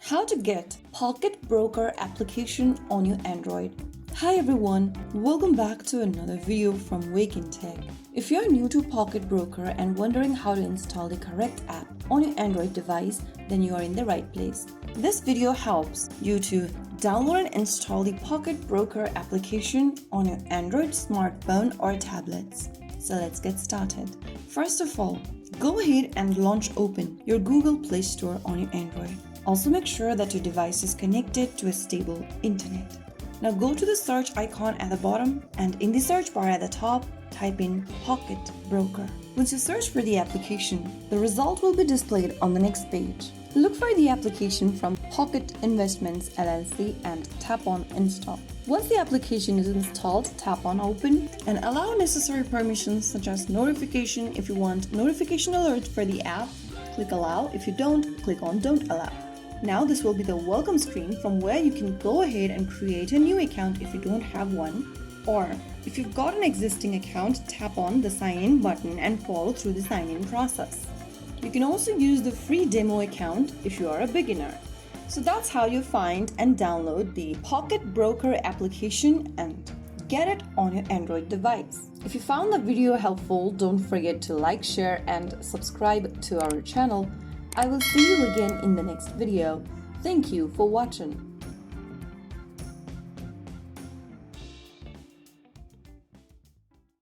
How to get Pocket Broker application on your Android. Hi everyone, welcome back to another video from Wake&Tech. If you're new to Pocket Broker and wondering how to install the correct app on your Android device, then you are in the right place. This video helps you to download and install the Pocket Broker application on your Android smartphone or tablets. So let's get started. First of all, go ahead and open your Google Play Store on your Android. Also make sure that your device is connected to a stable internet. Now go to the search icon at the bottom and in the search bar at the top, type in Pocket Broker. Once you search for the application, the result will be displayed on the next page. Look for the application from Pocket Investments LLC and tap on Install. Once the application is installed, tap on Open and allow necessary permissions such as notification. If you want notification alert for the app, click Allow. If you don't, click on Don't Allow. Now this will be the welcome screen from where you can go ahead and create a new account if you don't have one, or if you've got an existing account, tap on the sign in button and follow through the sign in process. You can also use the free demo account if you are a beginner. So that's how you find and download the Pocket Broker application and get it on your Android device. If you found the video helpful, don't forget to like, share and subscribe to our channel. I will see you again in the next video. Thank you for watching.